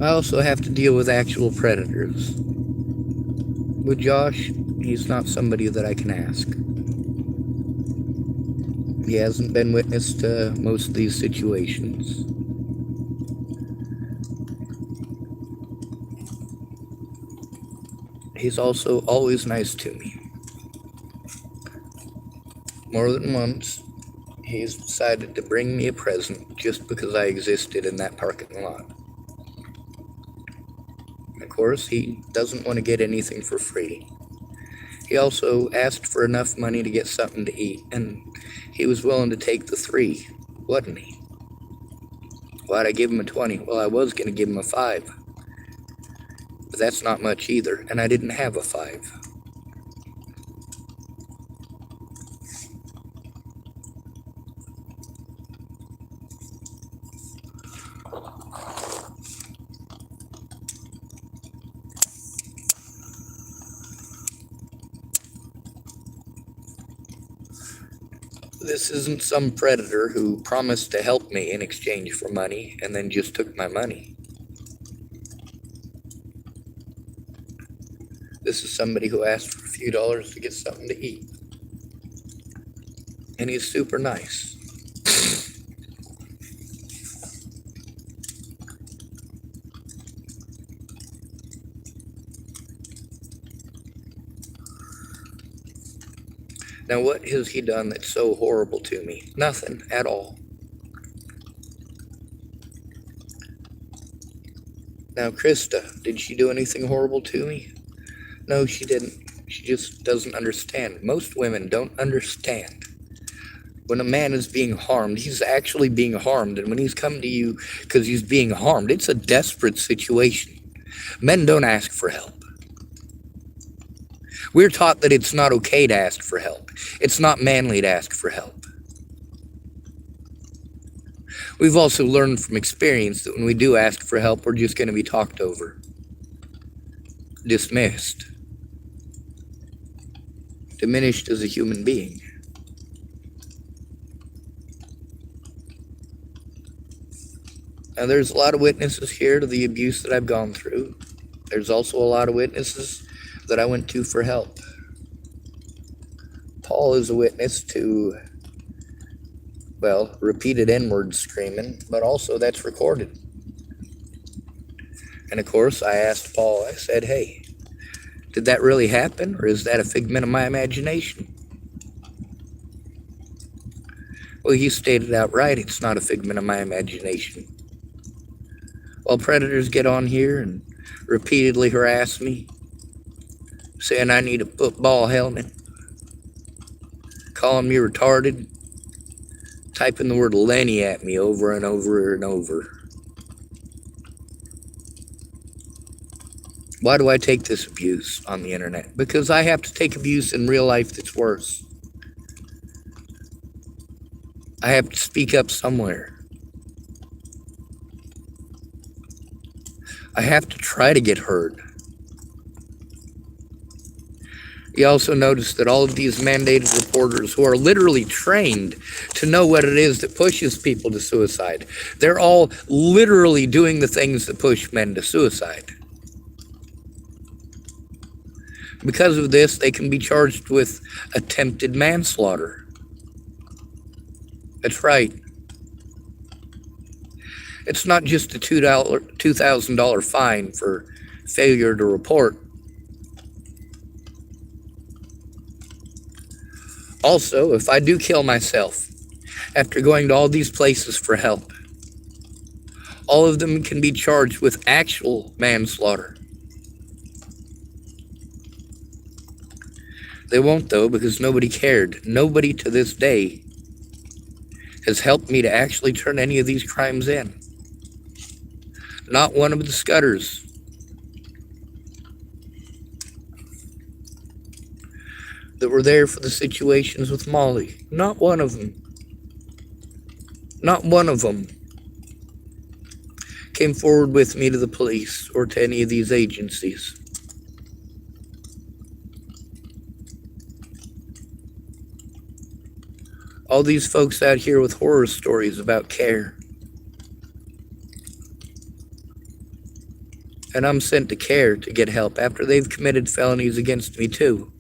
I also have to deal with actual predators. With Josh, he's not somebody that I can ask. He hasn't been witness to most of these situations. He's also always nice to me. More than once, he's decided to bring me a present just because I existed in that parking lot. Of course, he doesn't want to get anything for free. He also asked for enough money to get something to eat, and he was willing to take the 3, wasn't he? Why'd I give him a 20? Well, I was going to give him a 5. But that's not much either, and I didn't have a 5. This isn't some predator who promised to help me in exchange for money and then just took my money. This is somebody who asked for a few dollars to get something to eat. And he's super nice. Now, what has he done that's so horrible to me? Nothing at all. Now, Krysta, did she do anything horrible to me? No, she didn't. She just doesn't understand. Most women don't understand. When a man is being harmed, he's actually being harmed. And when he's come to you because he's being harmed, it's a desperate situation. Men don't ask for help. We're taught that it's not okay to ask for help. It's not manly to ask for help. We've also learned from experience that when we do ask for help, we're just going to be talked over, dismissed, diminished as a human being. Now, there's a lot of witnesses here to the abuse that I've gone through. There's also a lot of witnesses that I went to for help. Paul is a witness to, well, repeated N-word screaming, but also that's recorded. And of course, I asked Paul, I said, hey, did that really happen, or is that a figment of my imagination? Well, he stated outright, it's not a figment of my imagination. Well, predators get on here and repeatedly harass me, saying I need a football helmet, calling me retarded, typing the word Lenny at me over and over and over. Why do I take this abuse on the internet? Because I have to take abuse in real life that's worse. I have to speak up somewhere. I have to try to get heard. You also notice that all of these mandated reporters who are literally trained to know what it is that pushes people to suicide, they're all literally doing the things that push men to suicide. Because of this, they can be charged with attempted manslaughter. That's right. It's not just a $2,000 fine for failure to report. Also, if I do kill myself after going to all these places for help, all of them can be charged with actual manslaughter. They won't, though, because nobody cared. Nobody to this day has helped me to actually turn any of these crimes in. Not one of the scutters. That were there for the situations with Molly. Not one of them. Not one of them came forward with me to the police or to any of these agencies. All these folks out here with horror stories about care. And I'm sent to care to get help after they've committed felonies against me too.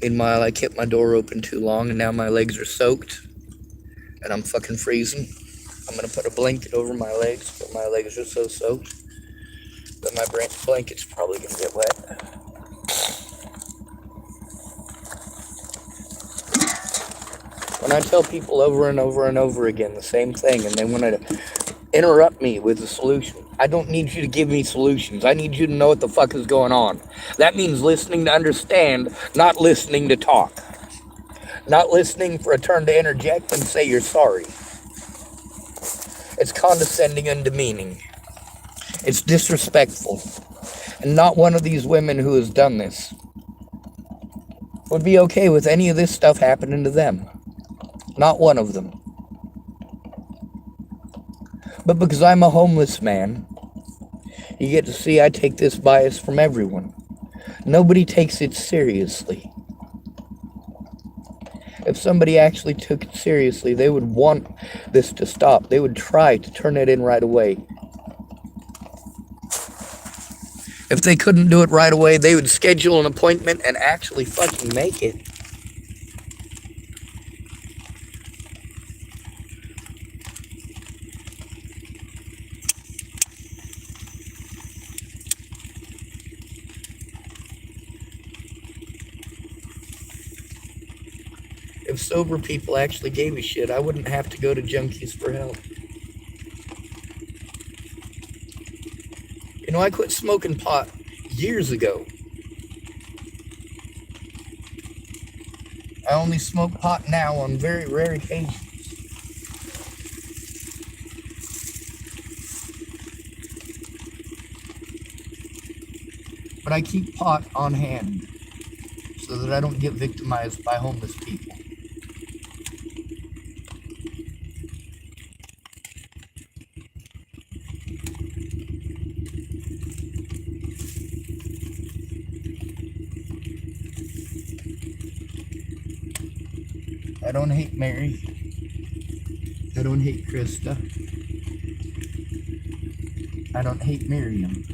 Meanwhile, I kept my door open too long and now my legs are soaked. And I'm fucking freezing. I'm gonna put a blanket over my legs, but my legs are so soaked that my blanket's probably gonna get wet. When I tell people over and over and over again the same thing and they want to interrupt me with a solution, I don't need you to give me solutions. I need you to know what the fuck is going on. That means listening to understand, not listening to talk. Not listening for a turn to interject and say you're sorry. It's condescending and demeaning. It's disrespectful. And not one of these women who has done this would be okay with any of this stuff happening to them. Not one of them. But because I'm a homeless man, you get to see I take this bias from everyone. Nobody takes it seriously. If somebody actually took it seriously, they would want this to stop. They would try to turn it in right away. If they couldn't do it right away, they would schedule an appointment and actually fucking make it. If sober people actually gave a shit, I wouldn't have to go to junkies for help. You know, I quit smoking pot years ago. I only smoke pot now on very rare occasions. But I keep pot on hand so that I don't get victimized by homeless people. I don't hate Mary. I don't hate Krysta. I don't hate Miryam.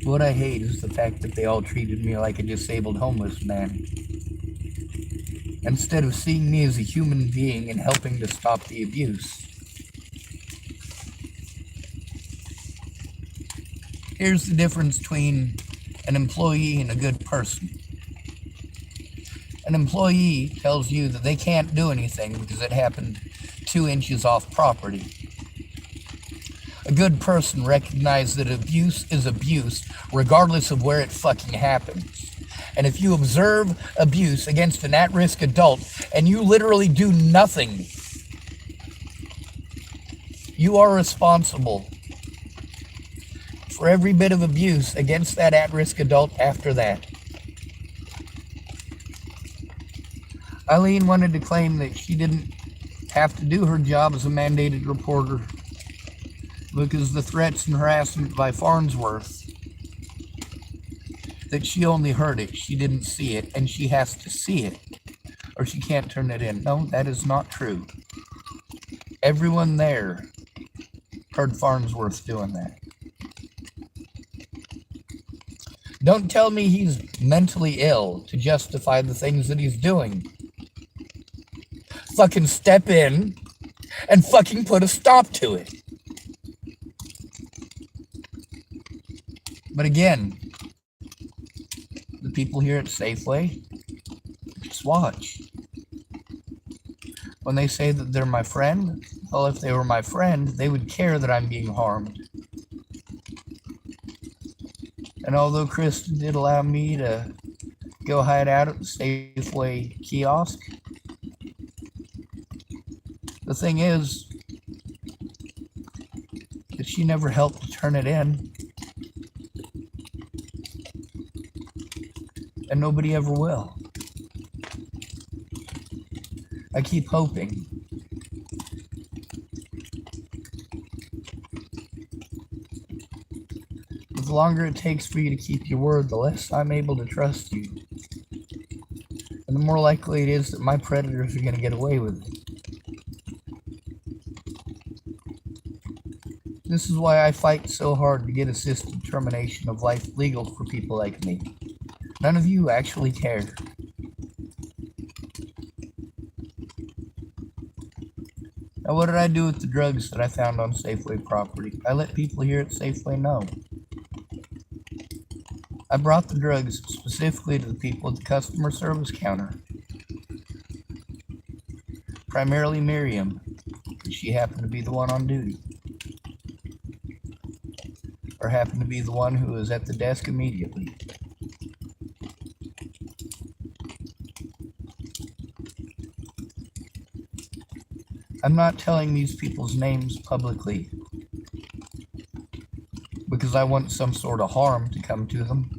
What I hate is the fact that they all treated me like a disabled homeless man, instead of seeing me as a human being and helping to stop the abuse. Here's the difference between an employee and a good person. An employee tells you that they can't do anything because it happened 2 inches off property. A good person recognizes that abuse is abuse regardless of where it fucking happens. And if you observe abuse against an at-risk adult and you literally do nothing, you are responsible for every bit of abuse against that at-risk adult after that. Eileen wanted to claim that she didn't have to do her job as a mandated reporter because the threats and harassment by Farnsworth, that she only heard it, she didn't see it, and she has to see it or she can't turn it in. No, that is not true. Everyone there heard Farnsworth doing that. Don't tell me he's mentally ill to justify the things that he's doing. Fucking step in and fucking put a stop to it. But again, the people here at Safeway, just watch. When they say that they're my friend, well, if they were my friend, they would care that I'm being harmed. And although Krysta did allow me to go hide out at the Safeway kiosk, the thing is that she never helped to turn it in. And nobody ever will. I keep hoping. But the longer it takes for you to keep your word, the less I'm able to trust you. And the more likely it is that my predators are going to get away with it. This is why I fight so hard to get assisted termination of life legal for people like me. None of you actually care. Now, what did I do with the drugs that I found on Safeway property? I let people here at Safeway know. I brought the drugs specifically to the people at the customer service counter. Primarily Miryam, because she happened to be the one on duty. Or happened to be the one who was at the desk immediately. I'm not telling these people's names publicly because I want some sort of harm to come to them.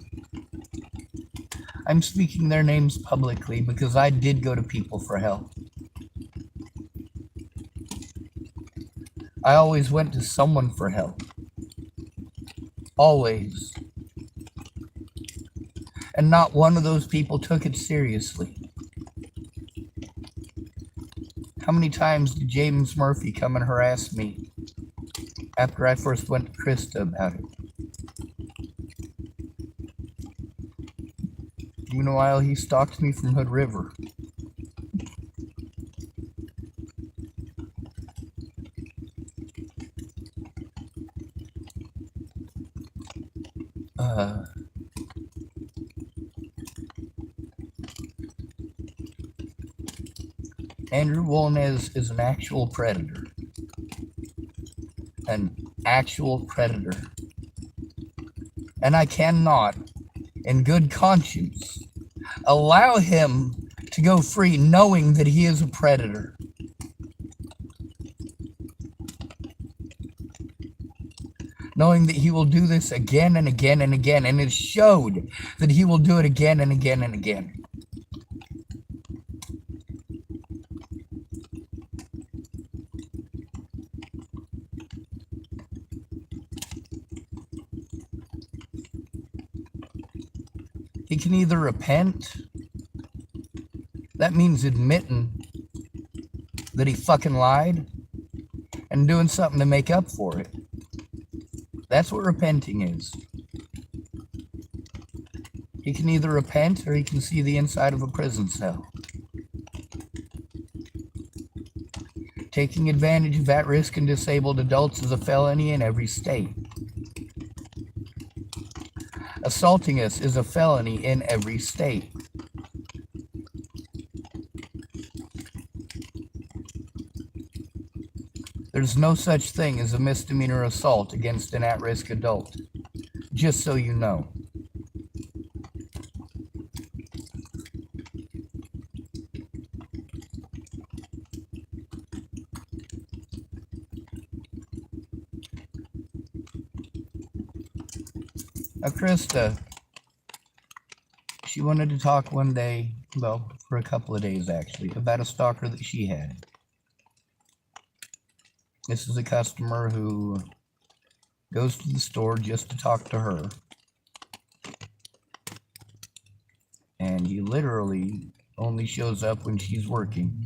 I'm speaking their names publicly because I did go to people for help. I always went to someone for help. Always. And not one of those people took it seriously. How many times did James Murphy come and harass me after I first went to Krysta about it? Meanwhile, he stalked me from Hood River. Andrew Wolnez is an actual predator. An actual predator. And I cannot, in good conscience, allow him to go free knowing that he is a predator. knowing that he will do this again and again and again, and it showed that he will do it again and again and again. He can either repent, that means admitting that he fucking lied, and doing something to make up for it. That's what repenting is. He can either repent or he can see the inside of a prison cell. Taking advantage of at-risk and disabled adults is a felony in every state. Assaulting us is a felony in every state. There's no such thing as a misdemeanor assault against an at-risk adult, just so you know. Now, Krysta, she wanted to talk one day, well, for a couple of days actually, about a stalker that she had. This is a customer who goes to the store just to talk to her. And he literally only shows up when she's working.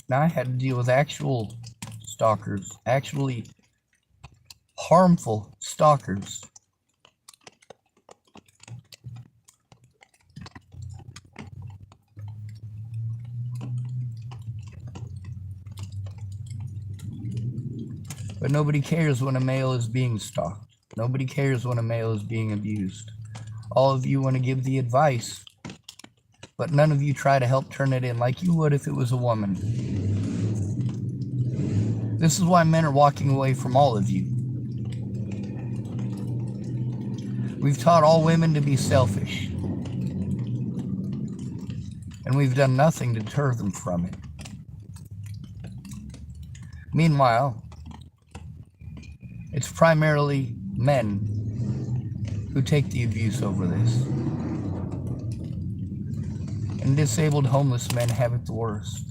Now I had to deal with actual stalkers, actually harmful stalkers. But nobody cares when a male is being stalked. Nobody cares when a male is being abused. All of you want to give the advice, but none of you try to help turn it in like you would if it was a woman. This is why men are walking away from all of you. We've taught all women to be selfish, and we've done nothing to deter them from it. Meanwhile, it's primarily men who take the abuse over this. And disabled homeless men have it the worst.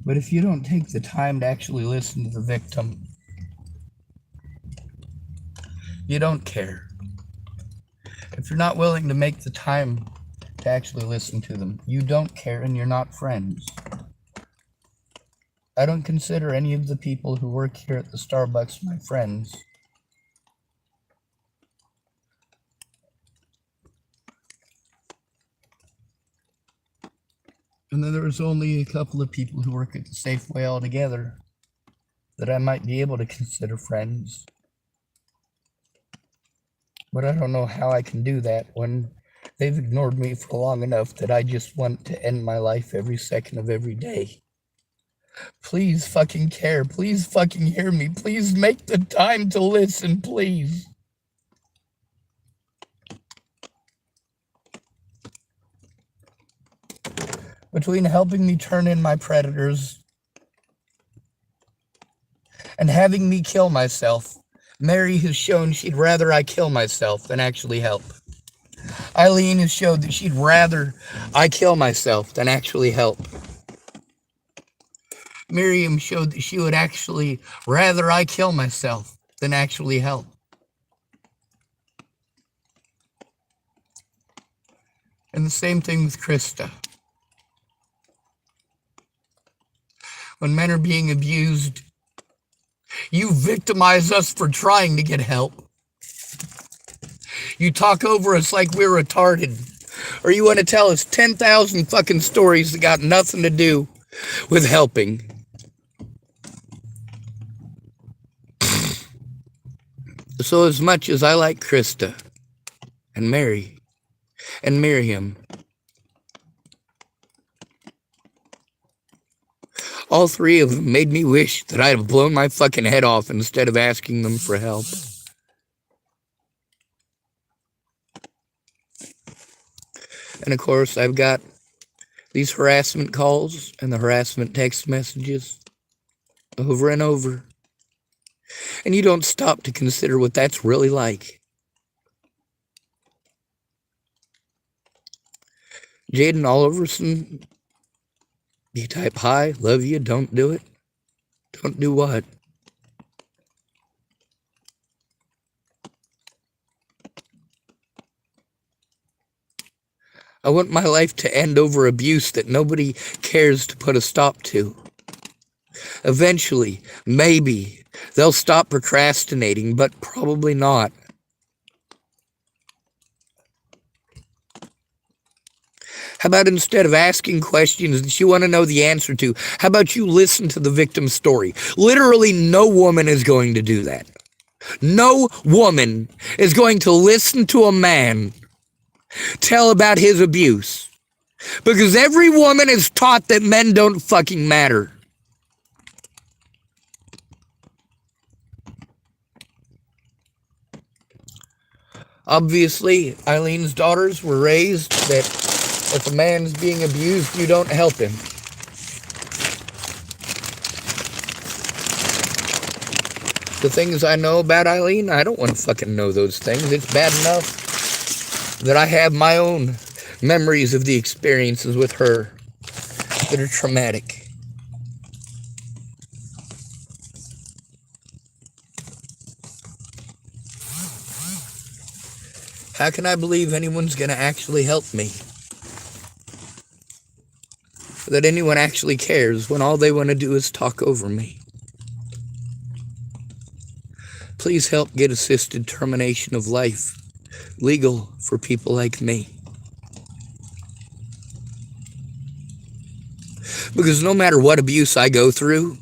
But if you don't take the time to actually listen to the victim, you don't care. If you're not willing to make the time to actually listen to them, you don't care and you're not friends. I don't consider any of the people who work here at the Starbucks my friends. And then there's only a couple of people who work at the Safeway altogether that I might be able to consider friends. But I don't know how I can do that when they've ignored me for long enough that I just want to end my life every second of every day. Please fucking care. Please fucking hear me. Please make the time to listen, please. Between helping me turn in my predators and having me kill myself, Mary has shown she'd rather I kill myself than actually help. Eileen has showed that she'd rather I kill myself than actually help. Miryam showed that she would actually rather I kill myself than actually help. And the same thing with Krysta. When men are being abused, you victimize us for trying to get help. You talk over us like we're retarded. Or you want to tell us 10,000 fucking stories that got nothing to do with helping. So as much as I like Krysta and Mary and Miryam, All three of them made me wish that I'd have blown my fucking head off instead of asking them for help. And of course, I've got these harassment calls and the harassment text messages over and over. And you don't stop to consider what that's really like. Jaden Oliverson, you type hi, love you, don't do it. Don't do what? I want my life to end over abuse that nobody cares to put a stop to. Eventually, maybe, they'll stop procrastinating, but probably not. How about instead of asking questions that you want to know the answer to, how about you listen to the victim's story? Literally no woman is going to do that. No woman is going to listen to a man tell about his abuse. Because every woman is taught that men don't fucking matter. Obviously, Eileen's daughters were raised that if a man's being abused, you don't help him. The things I know about Eileen, I don't want to fucking know those things. It's bad enough that I have my own memories of the experiences with her that are traumatic. How can I believe anyone's going to actually help me? That anyone actually cares when all they want to do is talk over me? Please help get assisted termination of life legal for people like me. Because no matter what abuse I go through,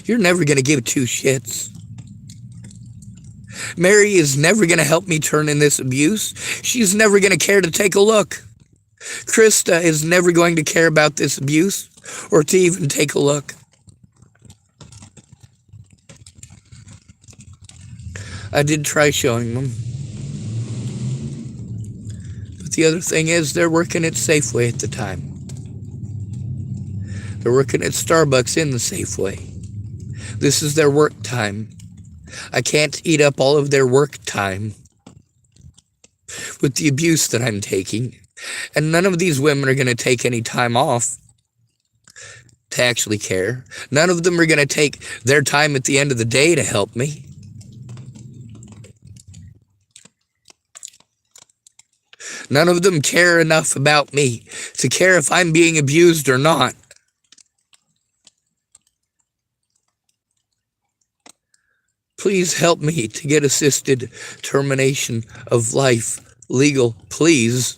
you're never going to give two shits. Mary is never going to help me turn in this abuse. She's never going to care to take a look. Krysta is never going to care about this abuse or to even take a look. I did try showing them. But the other thing is, they're working at Safeway at the time. They're working at Starbucks in the Safeway. This is their work time. I can't eat up all of their work time with the abuse that I'm taking. And none of these women are going to take any time off to actually care. None of them are going to take their time at the end of the day to help me. None of them care enough about me to care if I'm being abused or not. Please help me to get assisted termination of life legal, please.